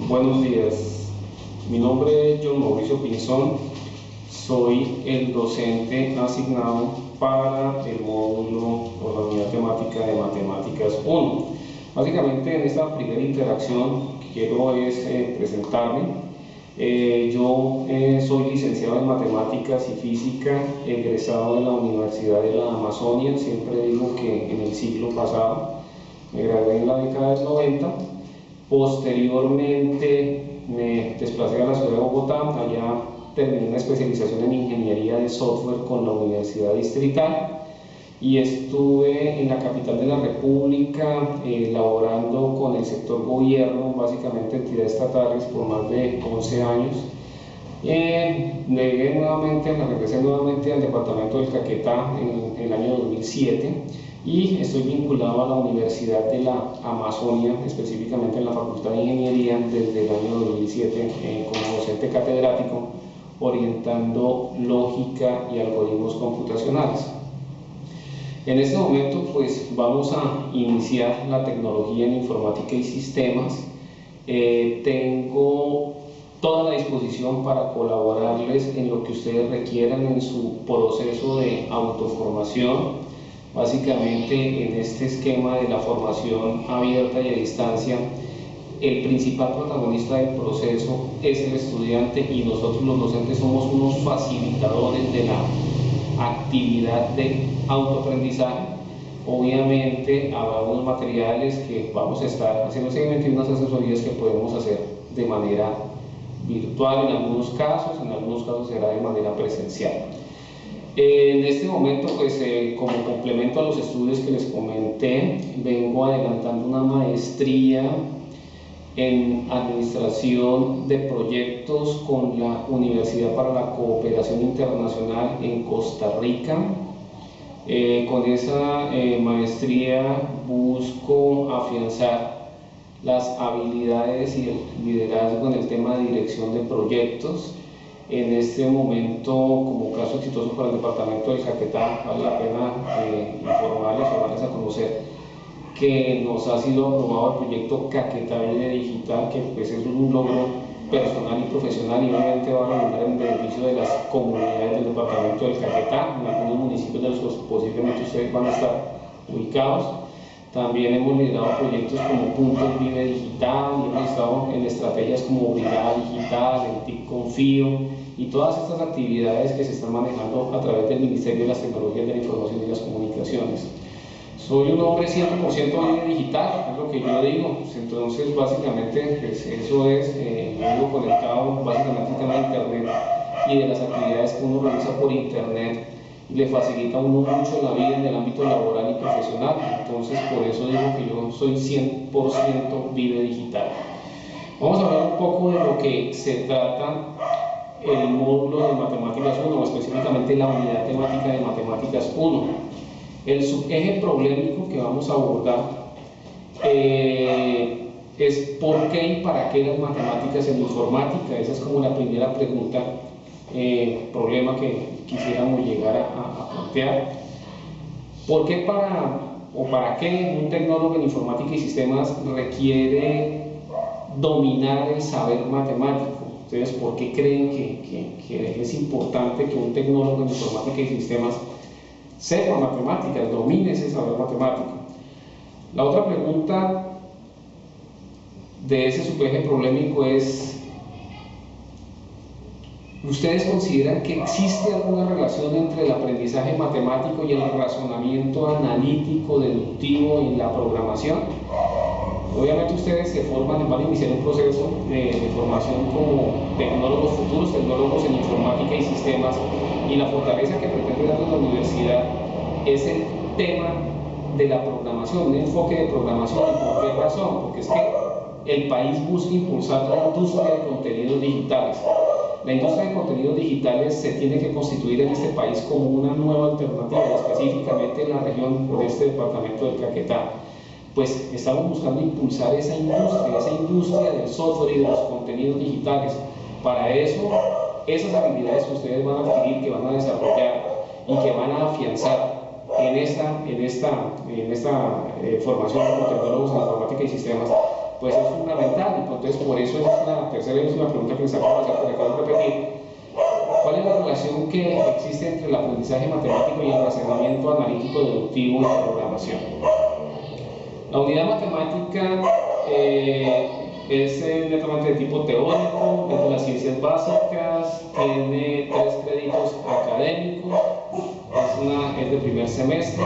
Buenos días, mi nombre es John Mauricio Pinzón, soy el docente asignado para el módulo o la unidad temática de Matemáticas 1. Básicamente en esta primera interacción quiero presentarme. Yo soy licenciado en Matemáticas y Física, egresado de la Universidad de la Amazonia. Siempre digo que en el siglo pasado me gradué en la década del 90. Posteriormente me desplacé a la ciudad de Bogotá. Allá terminé una especialización en ingeniería de software con la Universidad Distrital y estuve en la capital de la República laborando con el sector gobierno, básicamente entidades estatales, por más de 11 años. Regresé nuevamente al departamento del Caquetá en el año 2007 y estoy vinculado a la Universidad de la Amazonia, específicamente en la Facultad de Ingeniería, desde el año 2007 como docente catedrático, orientando lógica y algoritmos computacionales. En este momento pues vamos a iniciar la tecnología en informática y sistemas. Tengo toda la disposición para colaborarles en lo que ustedes requieran en su proceso de autoformación. Básicamente en este esquema de la formación abierta y a distancia, el principal protagonista del proceso es el estudiante y nosotros los docentes somos unos facilitadores de la actividad de autoaprendizaje. Obviamente habrá unos materiales que vamos a estar haciendo seguimiento y unas asesorías que podemos hacer de manera virtual en algunos casos será de manera presencial. En este momento, pues como complemento a los estudios que les comenté, vengo adelantando una maestría en Administración de Proyectos con la Universidad para la Cooperación Internacional en Costa Rica. Con esa maestría busco afianzar las habilidades y el liderazgo en el tema de dirección de proyectos. En este momento, como caso exitoso para el departamento del Caquetá, vale la pena informarles o darles a conocer que nos ha sido aprobado el proyecto Caquetá Vida Digital, que pues es un logro personal y profesional y obviamente va a redundar en beneficio de las comunidades del departamento del Caquetá, en algunos municipios de los que posiblemente ustedes van a estar ubicados. También hemos liderado proyectos como Puntos Vive Digital y hemos estado en estrategias como Brigada Digital, el TIC Confío y todas estas actividades que se están manejando a través del Ministerio de las Tecnologías de la Información y las Comunicaciones. Soy un hombre 100% Vive Digital, es lo que yo digo. Entonces básicamente pues, eso es, vivo conectado básicamente al tema de Internet y de las actividades que uno realiza por Internet. Le facilita a uno mucho la vida en el ámbito laboral y profesional. Entonces por eso digo que yo soy 100% Vive Digital. Vamos a hablar un poco de lo que se trata el módulo de Matemáticas 1, específicamente la unidad temática de Matemáticas 1. El subeje problemático que vamos a abordar es por qué y para qué las matemáticas en informática. Esa es como la primera pregunta, problema que quisiéramos llegar a plantear. ¿Por qué para qué un tecnólogo en informática y sistemas requiere dominar el saber matemático? Ustedes, ¿por qué creen que es importante que un tecnólogo en informática y sistemas sepa matemáticas, domine ese saber matemático? La otra pregunta de ese subeje problemático es: ¿ustedes consideran que existe alguna relación entre el aprendizaje matemático y el razonamiento analítico, deductivo y la programación? Obviamente ustedes se forman, van a iniciar un proceso de formación como tecnólogos futuros, tecnólogos en informática y sistemas, y la fortaleza que pretende darles la universidad es el tema de la programación, un enfoque de programación. ¿Y por qué razón? Porque es que el país busca impulsar la industria de contenidos digitales. La industria de contenidos digitales se tiene que constituir en este país como una nueva alternativa, específicamente en la región por este departamento del Caquetá. Pues estamos buscando impulsar esa industria del software y de los contenidos digitales. Para eso, esas habilidades que ustedes van a adquirir, que van a desarrollar y que van a afianzar en esta formación como tecnólogos en informática y sistemas, pues es fundamental. Entonces, por eso es la tercera y última pregunta que les acabo de hacer, pero quiero repetir. ¿Cuál es la relación que existe entre el aprendizaje matemático y el razonamiento analítico deductivo en la programación? La unidad matemática es netamente de tipo teórico, es de las ciencias básicas, tiene 3 créditos académicos, es de primer semestre.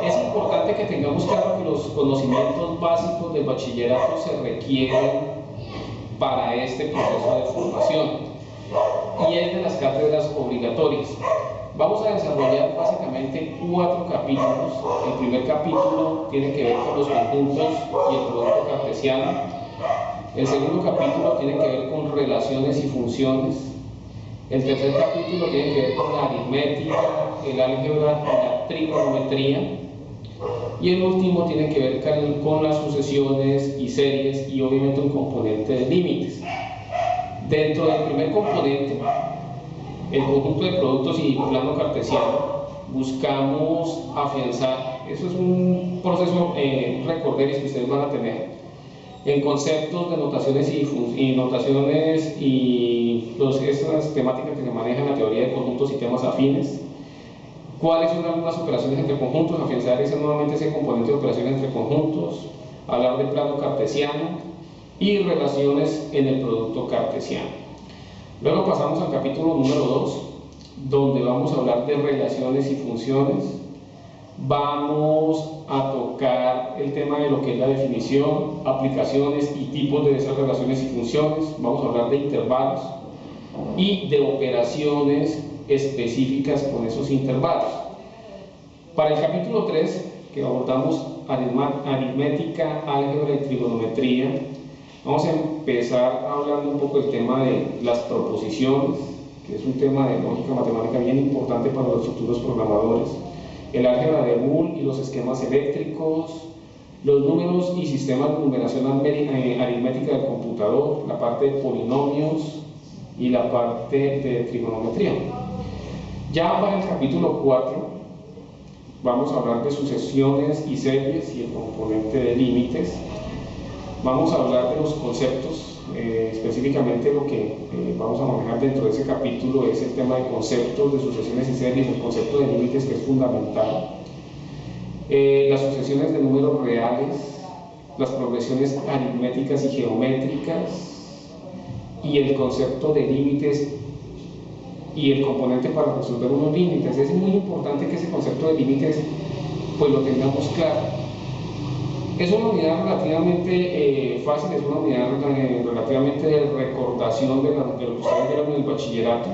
Es importante que tengamos claro que los conocimientos básicos del bachillerato se requieren para este proceso de formación y es de las cátedras obligatorias. Vamos a desarrollar básicamente 4 capítulos. El primer capítulo tiene que ver con los conjuntos y el producto cartesiano. El segundo capítulo tiene que ver con relaciones y funciones. El tercer capítulo tiene que ver con la aritmética, el álgebra y la trigonometría. Y el último tiene que ver con las sucesiones y series y obviamente un componente de límites. Dentro del primer componente, el conjunto de productos y plano cartesiano, buscamos afianzar, eso es un proceso recorderis que ustedes van a tener, en conceptos de notaciones y notaciones y esas temáticas que se manejan en la teoría de conjuntos y temas afines. ¿Cuáles son algunas operaciones entre conjuntos? Afianzar nuevamente ese componente de operaciones entre conjuntos, hablar de plano cartesiano y relaciones en el producto cartesiano. Luego pasamos al capítulo número 2, donde vamos a hablar de relaciones y funciones. Vamos a tocar el tema de lo que es la definición, aplicaciones y tipos de esas relaciones y funciones. Vamos a hablar de intervalos y de operaciones específicas con esos intervalos. Para el capítulo 3, que abordamos aritmética, álgebra y trigonometría, vamos a empezar hablando un poco del tema de las proposiciones, que es un tema de lógica matemática bien importante para los futuros programadores, el álgebra de Boole y los esquemas eléctricos, los números y sistemas de numeración aritmética del computador, la parte de polinomios y la parte de trigonometría. Ya para el capítulo 4 vamos a hablar de sucesiones y series y el componente de límites. Vamos a hablar de los conceptos, específicamente lo que vamos a manejar dentro de ese capítulo es el tema de conceptos de sucesiones y series, el concepto de límites que es fundamental, las sucesiones de números reales, las progresiones aritméticas y geométricas y el concepto de límites y el componente para resolver unos límites. Es muy importante que ese concepto de límites pues lo tengamos claro. Es una unidad relativamente fácil, es una unidad relativamente de recordación de lo que ustedes vieron en el bachillerato.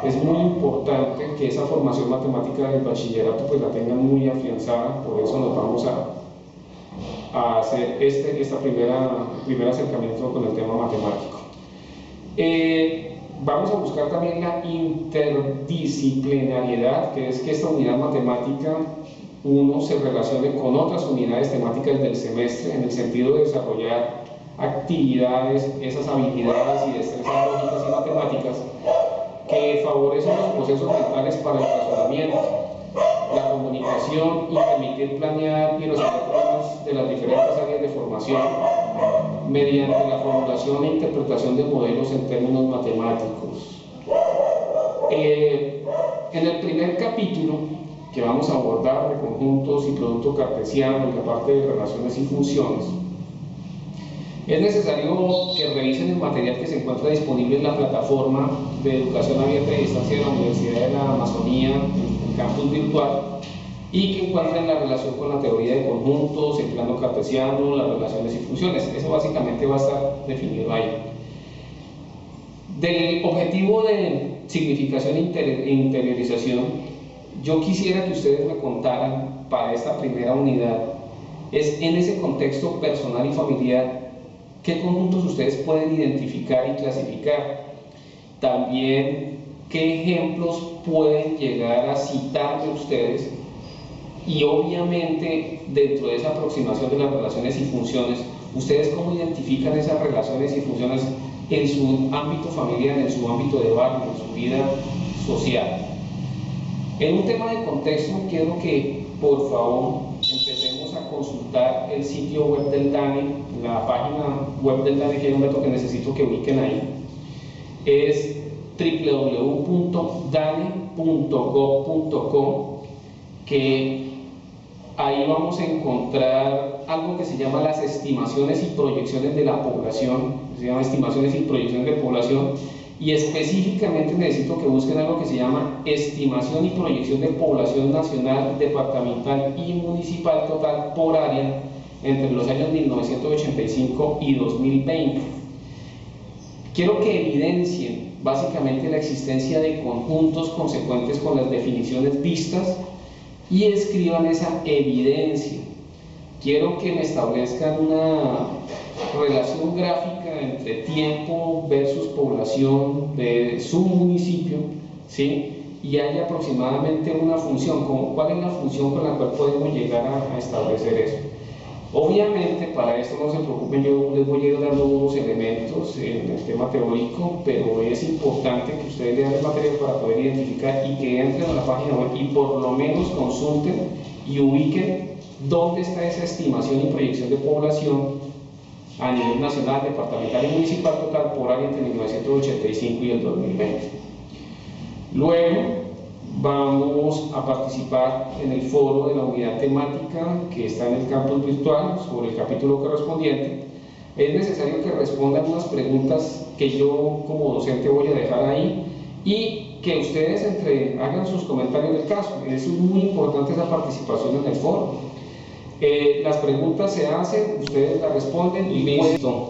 Es muy importante que esa formación matemática del bachillerato pues la tengan muy afianzada, por eso nos vamos a hacer este primer acercamiento con el tema matemático. Vamos a buscar también la interdisciplinariedad, que es que esta unidad matemática uno se relacione con otras unidades temáticas del semestre en el sentido de desarrollar actividades, esas habilidades y destrezas lógicas y matemáticas que favorecen los procesos mentales para el razonamiento, la comunicación y permitir planear y resolver problemas de las diferentes áreas de formación mediante la formulación e interpretación de modelos en términos matemáticos. En el primer capítulo que vamos a abordar de conjuntos y producto cartesiano y la parte de relaciones y funciones, es necesario que revisen el material que se encuentra disponible en la plataforma de educación abierta y a distancia de la Universidad de la Amazonía, el campus virtual, y que encuentren la relación con la teoría de conjuntos, el plano cartesiano, las relaciones y funciones. Eso básicamente va a estar definido ahí. Del objetivo de significación e interiorización, yo quisiera que ustedes me contaran para esta primera unidad, es en ese contexto personal y familiar, qué conjuntos ustedes pueden identificar y clasificar. También, qué ejemplos pueden llegar a citar de ustedes. Y obviamente, dentro de esa aproximación de las relaciones y funciones, ¿ustedes cómo identifican esas relaciones y funciones en su ámbito familiar, en su ámbito de barrio, en su vida social? En un tema de contexto, quiero que, por favor, empecemos a consultar el sitio web del DANE, la página web del DANE, que hay un dato que necesito que ubiquen ahí, es www.dane.gov.co, que ahí vamos a encontrar algo que se llama las estimaciones y proyecciones de la población, se llama estimaciones y proyecciones de población, y específicamente necesito que busquen algo que se llama estimación y proyección de población nacional, departamental y municipal total por área entre los años 1985 y 2020. Quiero que evidencien básicamente la existencia de conjuntos consecuentes con las definiciones vistas y escriban esa evidencia. Quiero que me establezcan una relación gráfica entre tiempo versus población de su municipio, ¿sí? Y hay aproximadamente una función, como cuál es la función con la cual podemos llegar a establecer eso. Obviamente, para esto no se preocupen, yo les voy a ir dando unos elementos en el tema teórico, pero es importante que ustedes lean el material para poder identificar y que entren a la página web y por lo menos consulten y ubiquen dónde está esa estimación y proyección de población a nivel nacional, departamental y municipal total por área entre 1985 y el 2020. Luego vamos a participar en el foro de la unidad temática que está en el campus virtual sobre el capítulo correspondiente. Es necesario que respondan unas preguntas que yo como docente voy a dejar ahí y que ustedes hagan sus comentarios del caso. Es muy importante esa participación en el foro. Las preguntas se hacen, ustedes las responden y listo.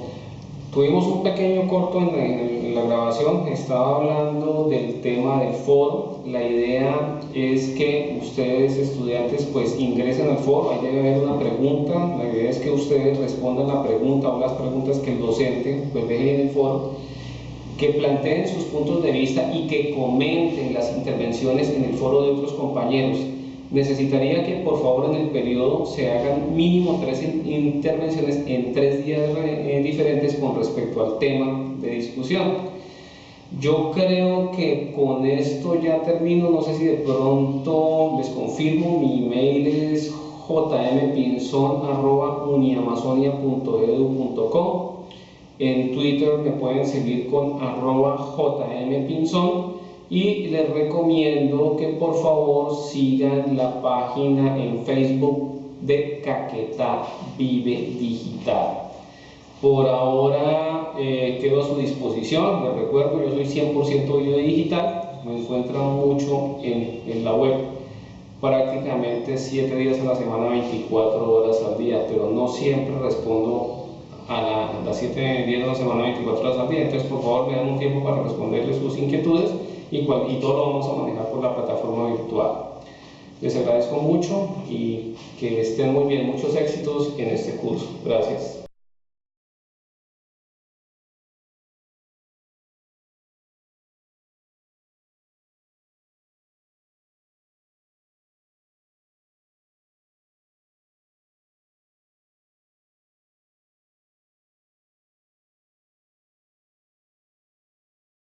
Tuvimos un pequeño corto en la grabación, estaba hablando del tema del foro. La idea es que ustedes, estudiantes, pues ingresen al foro, ahí debe haber una pregunta. La idea es que ustedes respondan la pregunta o las preguntas que el docente pues deje en el foro, que planteen sus puntos de vista y que comenten las intervenciones en el foro de otros compañeros. Necesitaría que por favor en el periodo se hagan mínimo 3 intervenciones en 3 días diferentes con respecto al tema de discusión. Yo creo que con esto ya termino, no sé si de pronto les confirmo, mi email es jmpinzon@uniamazonia.edu.co. En Twitter me pueden seguir con @jmpinzon. Y les recomiendo que por favor sigan la página en Facebook de Caquetá Vive Digital. Por ahora quedo a su disposición. Les recuerdo, yo soy 100% video digital, me encuentran mucho en la web, prácticamente 7 días a la semana, 24 horas al día, pero no siempre respondo a las 7 días a la semana, 24 horas al día. Entonces por favor me dan un tiempo para responderles sus inquietudes y todo lo vamos a manejar por la plataforma virtual. Les agradezco mucho y que estén muy bien, muchos éxitos en este curso. Gracias.